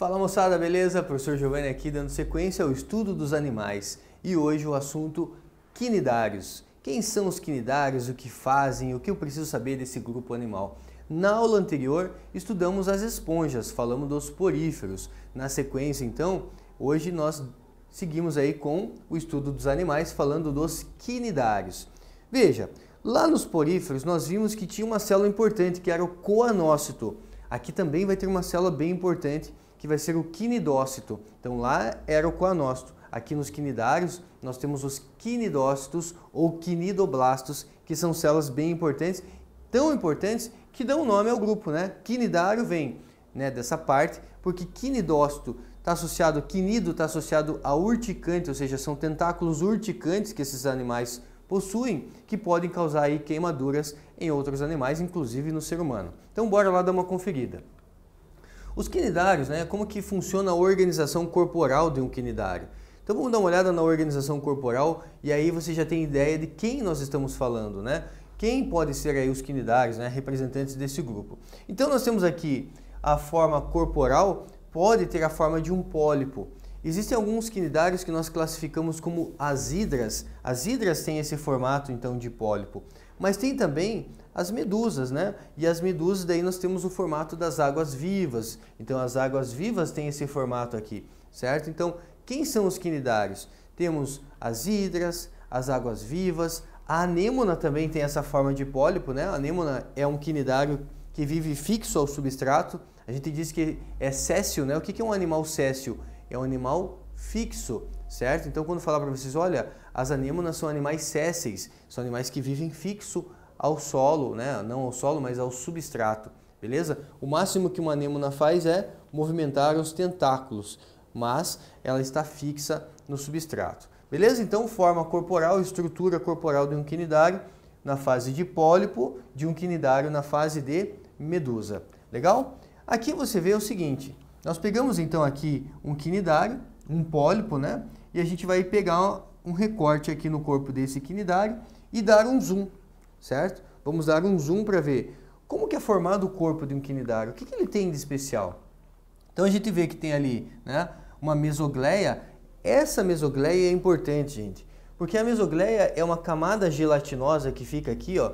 Fala moçada, beleza? Professor Giovanni aqui dando sequência ao estudo dos animais e hoje o assunto quinidários. Quem são os quinidários, o que fazem, o que eu preciso saber desse grupo animal? Na aula anterior estudamos as esponjas, falamos dos poríferos. Na sequência então, hoje nós seguimos aí com o estudo dos animais falando dos quinidários. Veja, lá nos poríferos nós vimos que tinha uma célula importante que era o coanócito. Aqui também vai ter uma célula bem importante que vai ser o quinidócito. Então lá era o coanócito. Aqui nos quinidários nós temos os quinidócitos ou quinidoblastos, que são células bem importantes, tão importantes que dão nome ao grupo, né? Quinidário vem, né, dessa parte, porque quinidócito está associado, quinido está associado a urticante, ou seja, são tentáculos urticantes que esses animais possuem, que podem causar aí queimaduras em outros animais, inclusive no ser humano. Então bora lá dar uma conferida. Os quinidários, né, como que funciona a organização corporal de um quinidário? Então vamos dar uma olhada na organização corporal e aí você já tem ideia de quem nós estamos falando, né? Quem pode ser aí os quinidários, né, representantes desse grupo. Então nós temos aqui a forma corporal, pode ter a forma de um pólipo. Existem alguns quinidários que nós classificamos como as hidras. As hidras têm esse formato então de pólipo, mas tem também as medusas, né? E as medusas daí nós temos o formato das águas-vivas. Então as águas-vivas têm esse formato aqui, certo? Então quem são os quinidários? Temos as hidras, as águas-vivas, a anêmona também tem essa forma de pólipo, né? A anêmona é um quinidário que vive fixo ao substrato. A gente diz que é séssil, né? O que é um animal séssil? É um animal fixo, certo? Então quando falar para vocês, olha, as anêmonas são animais sésseis, são animais que vivem fixo ao solo, né? Não ao solo, mas ao substrato, beleza? O máximo que uma anêmona faz é movimentar os tentáculos, mas ela está fixa no substrato, beleza? Então forma corporal, estrutura corporal de um quinidário na fase de pólipo, de um quinidário na fase de medusa, legal? Aqui você vê o seguinte, nós pegamos então aqui um quinidário, um pólipo, né? E a gente vai pegar um recorte aqui no corpo desse quinidário e dar um zoom, certo? Vamos dar um zoom para ver como que é formado o corpo de um quinidário, o que ele tem de especial. Então a gente vê que tem ali, né, uma mesogleia. Essa mesogleia é importante, gente, porque a mesogleia é uma camada gelatinosa que fica aqui, ó,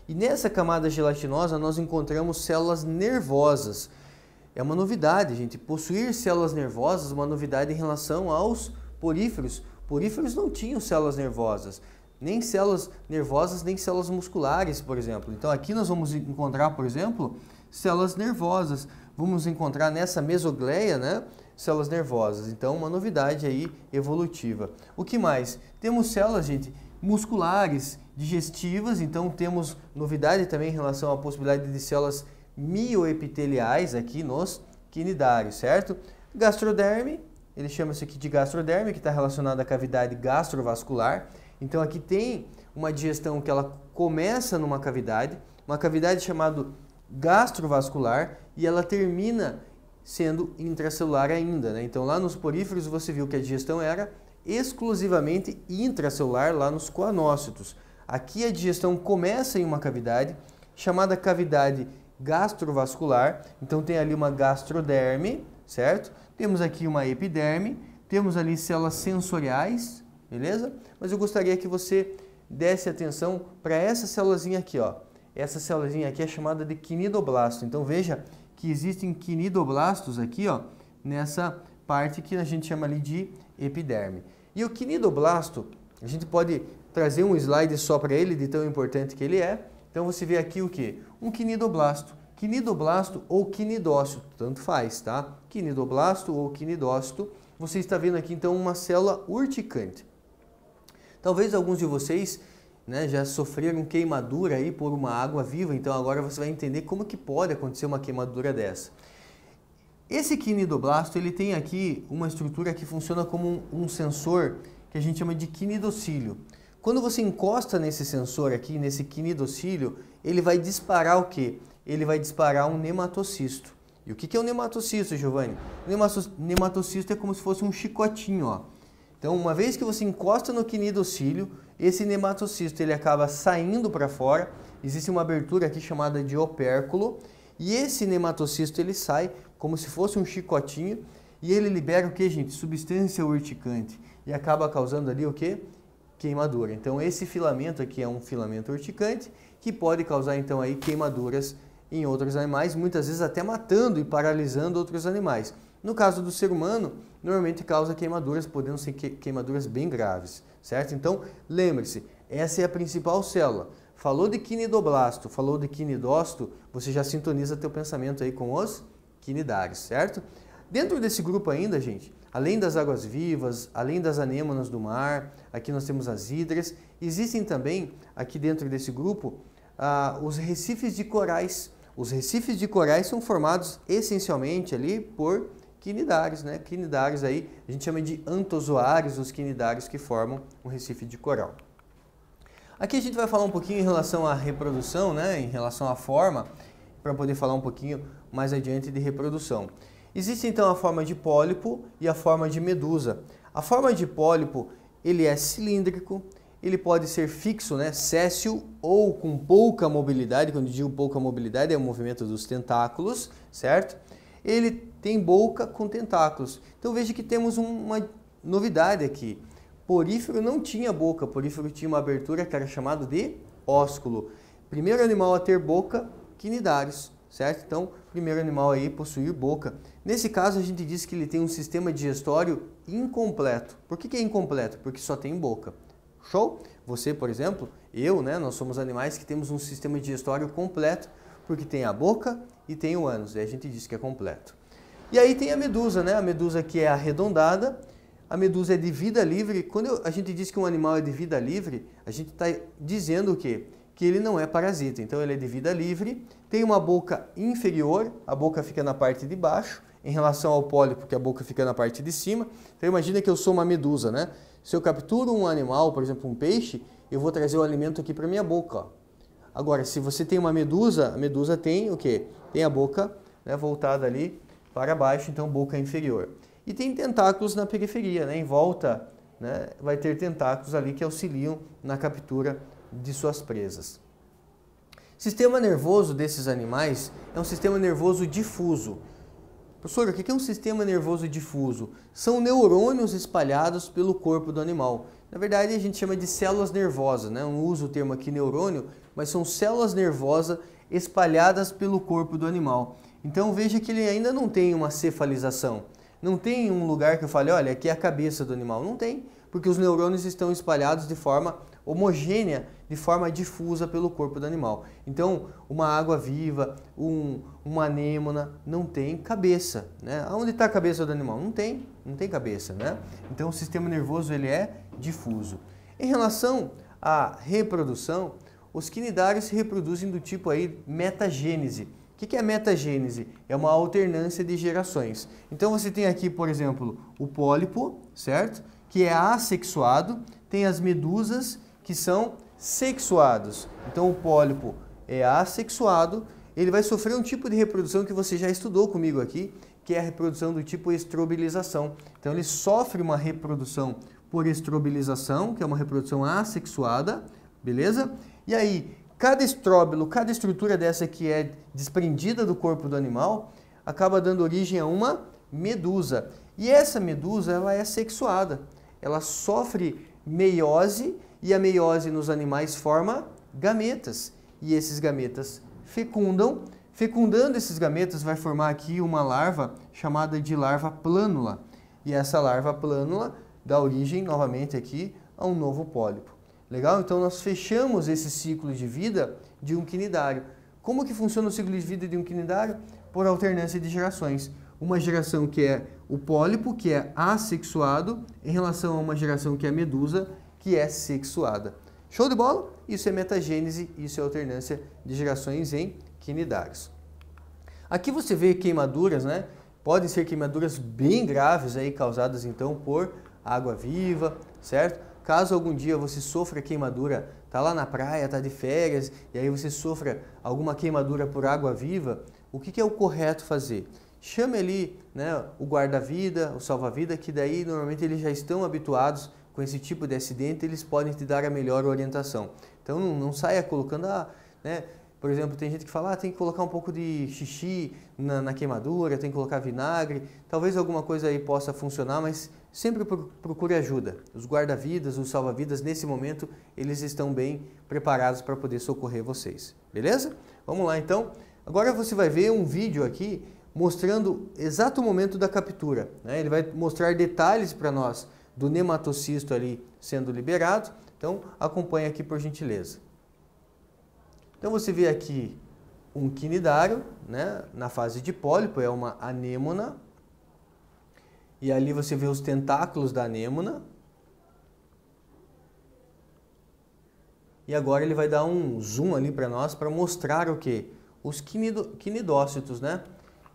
e nessa camada gelatinosa nós encontramos células nervosas. É uma novidade, gente, possuir células nervosas é uma novidade em relação aos poríferos. Poríferos não tinham células nervosas, nem células nervosas, nem células musculares, por exemplo. Então aqui nós vamos encontrar, por exemplo, células nervosas. Vamos encontrar nessa mesogleia, né, células nervosas. Então uma novidade aí evolutiva. O que mais? Temos células, gente, musculares, digestivas. Então temos novidade também em relação à possibilidade de células mioepiteliais aqui nos quinidários, certo? Gastroderme, ele chama isso aqui de gastroderme, que está relacionado à cavidade gastrovascular. Então aqui tem uma digestão que ela começa numa cavidade, uma cavidade chamada gastrovascular, e ela termina sendo intracelular ainda, né? Então lá nos poríferos você viu que a digestão era exclusivamente intracelular lá nos coanócitos. Aqui a digestão começa em uma cavidade chamada cavidade gastrovascular, então tem ali uma gastroderme, certo? Temos aqui uma epiderme, temos ali células sensoriais, beleza? Mas eu gostaria que você desse atenção para essa célulazinha aqui, ó. Essa célulazinha aqui é chamada de quinidoblasto. Então veja que existem quinidoblastos aqui, ó, nessa parte que a gente chama ali de epiderme. E o quinidoblasto, a gente pode trazer um slide só para ele, de tão importante que ele é. Então você vê aqui o que? Um quinidoblasto. Quinidoblasto ou quinidócito, tanto faz, tá? Quinidoblasto ou quinidócito. Você está vendo aqui então uma célula urticante. Talvez alguns de vocês, né, já sofreram queimadura aí por uma água viva, então agora você vai entender como que pode acontecer uma queimadura dessa. Esse quinidoblasto, ele tem aqui uma estrutura que funciona como um sensor que a gente chama de quinidocílio. Quando você encosta nesse sensor aqui, nesse quinidocílio, ele vai disparar o quê? Ele vai disparar um nematocisto. E o que é um nematocisto, Giovanni? O nematocisto é como se fosse um chicotinho, ó. Então, uma vez que você encosta no quinidocílio, esse nematocisto ele acaba saindo para fora. Existe uma abertura aqui chamada de opérculo. E esse nematocisto ele sai como se fosse um chicotinho, e ele libera o que, gente? Substância urticante, e acaba causando ali o que? Queimadura. Então esse filamento aqui é um filamento urticante que pode causar então aí queimaduras em outros animais, muitas vezes até matando e paralisando outros animais. No caso do ser humano, normalmente causa queimaduras, podendo ser queimaduras bem graves, certo? Então lembre-se, essa é a principal célula. Falou de quinidoblasto, falou de quinidócito, você já sintoniza teu pensamento aí com os quinidários, certo? Dentro desse grupo ainda, gente, além das águas-vivas, além das anêmonas do mar, aqui nós temos as hídrias, existem também, aqui dentro desse grupo, os recifes de corais. Os recifes de corais são formados essencialmente ali por quinidários, né? Quinidários aí, a gente chama de antozoários, os quinidários que formam um recife de coral. Aqui a gente vai falar um pouquinho em relação à reprodução, né? Em relação à forma, para poder falar um pouquinho mais adiante de reprodução. Existe então a forma de pólipo e a forma de medusa. A forma de pólipo, ele é cilíndrico, ele pode ser fixo, né, séssil ou com pouca mobilidade. Quando eu digo pouca mobilidade é o movimento dos tentáculos, certo? Ele tem boca com tentáculos. Então veja que temos uma novidade aqui. Porífero não tinha boca, porífero tinha uma abertura que era chamada de ósculo. Primeiro animal a ter boca, quinidários, certo? Então, primeiro animal aí possuir boca. Nesse caso, a gente diz que ele tem um sistema digestório incompleto. Por que é incompleto? Porque só tem boca. Show? Você, por exemplo, eu, né? Nós somos animais que temos um sistema digestório completo, porque tem a boca e tem o ânus. E a gente diz que é completo. E aí tem a medusa, né? A medusa que é arredondada. A medusa é de vida livre. Quando a gente diz que um animal é de vida livre, a gente está dizendo o quê? Que ele não é parasita. Então ele é de vida livre, tem uma boca inferior, a boca fica na parte de baixo, em relação ao pólipo, que a boca fica na parte de cima. Então imagina que eu sou uma medusa, né? Se eu capturo um animal, por exemplo um peixe, eu vou trazer o alimento aqui para minha boca, ó. Agora, se você tem uma medusa, a medusa tem o quê? Tem a boca, né, voltada ali para baixo, então boca inferior. E tem tentáculos na periferia, né? Em volta, né, vai ter tentáculos ali que auxiliam na captura de suas presas. Sistema nervoso desses animais é um sistema nervoso difuso. Professor, o que é um sistema nervoso difuso? São neurônios espalhados pelo corpo do animal. Na verdade, a gente chama de células nervosas, né? Eu não uso o termo aqui neurônio, mas são células nervosas espalhadas pelo corpo do animal. Então veja que ele ainda não tem uma cefalização. Não tem um lugar que eu fale, olha, aqui é a cabeça do animal. Não tem, porque os neurônios estão espalhados de forma homogênea, de forma difusa pelo corpo do animal. Então, uma água-viva, uma anêmona não tem cabeça, né? Aonde está a cabeça do animal? Não tem cabeça, né? Então, o sistema nervoso ele é difuso. Em relação à reprodução, os quinidários se reproduzem do tipo aí metagênese. O que é metagênese? É uma alternância de gerações. Então, você tem aqui, por exemplo, o pólipo, certo? Que é assexuado, tem as medusas que são sexuados. Então o pólipo é assexuado, ele vai sofrer um tipo de reprodução que você já estudou comigo aqui, que é a reprodução do tipo estrobilização. Então ele sofre uma reprodução por estrobilização, que é uma reprodução assexuada, beleza? E aí, cada estróbilo, cada estrutura dessa que é desprendida do corpo do animal, acaba dando origem a uma medusa. E essa medusa, ela é sexuada. Ela sofre meiose e a meiose nos animais forma gametas. E esses gametas fecundam. Fecundando esses gametas vai formar aqui uma larva chamada de larva plânula. E essa larva plânula dá origem novamente aqui a um novo pólipo. Legal? Então nós fechamos esse ciclo de vida de um quinidário. Como que funciona o ciclo de vida de um quinidário? Por alternância de gerações. Uma geração que é o pólipo, que é assexuado, em relação a uma geração que é a medusa, que é sexuada. Show de bola? Isso é metagênese, isso é alternância de gerações em quinidários. Aqui você vê queimaduras, né? Podem ser queimaduras bem graves aí, causadas então por água-viva, certo? Caso algum dia você sofra queimadura, tá lá na praia, tá de férias, e aí você sofra alguma queimadura por água-viva, o que é o correto fazer? Chame ali, né, o guarda-vida, o salva-vida, que daí normalmente eles já estão habituados com esse tipo de acidente, eles podem te dar a melhor orientação. Então não saia colocando, né, Por exemplo, tem gente que fala, tem que colocar um pouco de xixi na queimadura, tem que colocar vinagre. Talvez alguma coisa aí possa funcionar, mas sempre procure ajuda. Os guarda-vidas, os salva-vidas, nesse momento, eles estão bem preparados para poder socorrer vocês. Beleza? Vamos lá, então. Agora você vai ver um vídeo aqui mostrando exato o momento da captura, né? Ele vai mostrar detalhes para nós do nematocisto ali sendo liberado. Então, acompanhe aqui por gentileza. Então, você vê aqui um quinidário, né, na fase de pólipo, é uma anêmona. E ali você vê os tentáculos da anêmona. E agora ele vai dar um zoom ali para nós para mostrar o quê? Os quinidócitos, né?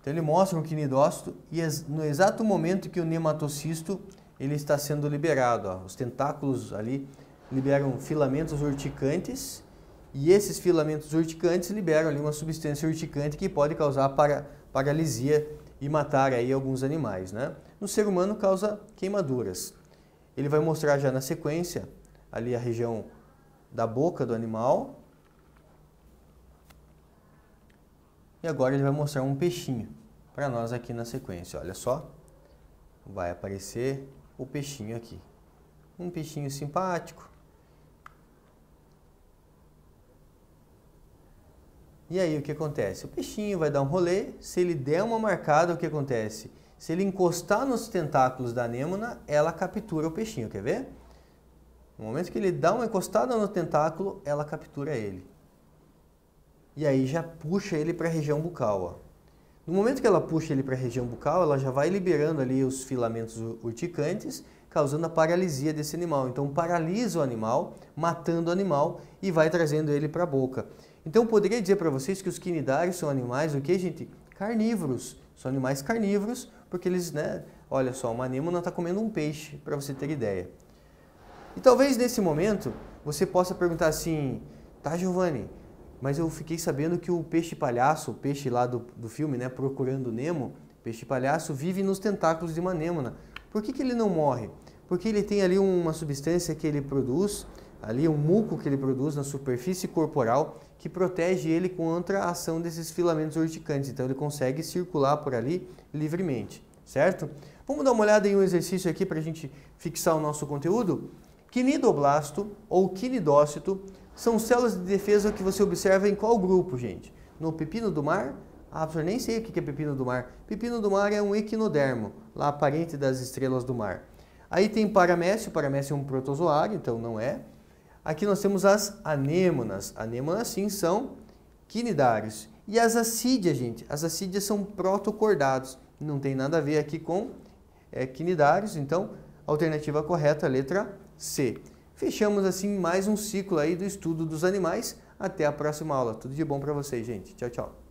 Então ele mostra um quinidócito e no exato momento que o nematocisto ele está sendo liberado, ó, os tentáculos ali liberam filamentos urticantes e esses filamentos urticantes liberam ali uma substância urticante que pode causar paralisia e matar aí alguns animais, né? No ser humano causa queimaduras. Ele vai mostrar já na sequência ali a região da boca do animal. E agora ele vai mostrar um peixinho para nós aqui na sequência. Olha só, vai aparecer o peixinho aqui. Um peixinho simpático. E aí o que acontece? O peixinho vai dar um rolê, se ele der uma marcada, o que acontece? Se ele encostar nos tentáculos da anêmona, ela captura o peixinho, quer ver? No momento que ele dá uma encostada no tentáculo, ela captura ele. E aí já puxa ele para a região bucal, ó. No momento que ela puxa ele para a região bucal, ela já vai liberando ali os filamentos urticantes, causando a paralisia desse animal. Então paralisa o animal, matando o animal e vai trazendo ele para a boca. Então eu poderia dizer para vocês que os quinidários são animais, o que, gente? Carnívoros. São animais carnívoros, porque eles, né? Olha só, uma anêmona está comendo um peixe, para você ter ideia. E talvez nesse momento você possa perguntar assim, tá, Giovanni, mas eu fiquei sabendo que o peixe palhaço, o peixe lá do filme, né, Procurando Nemo, peixe palhaço vive nos tentáculos de uma anêmona. Por que ele não morre? Porque ele tem ali uma substância que ele produz, ali um muco que ele produz na superfície corporal, que protege ele contra a ação desses filamentos urticantes. Então ele consegue circular por ali livremente, certo? Vamos dar uma olhada em um exercício aqui para a gente fixar o nosso conteúdo? Quinidoblasto ou quinidócito são células de defesa que você observa em qual grupo, gente? No pepino do mar? Ah, professor, nem sei o que é pepino do mar. Pepino do mar é um equinodermo, lá parente das estrelas do mar. Aí tem paramécio, paramécio é um protozoário, então não é. Aqui nós temos as anêmonas. Anêmonas, sim, são quinidários. E as assídeas, gente? As assídeas são protocordados. Não tem nada a ver aqui com quinidários, então a alternativa correta, a letra C. Fechamos assim mais um ciclo aí do estudo dos animais. Até a próxima aula. Tudo de bom para vocês, gente. Tchau, tchau.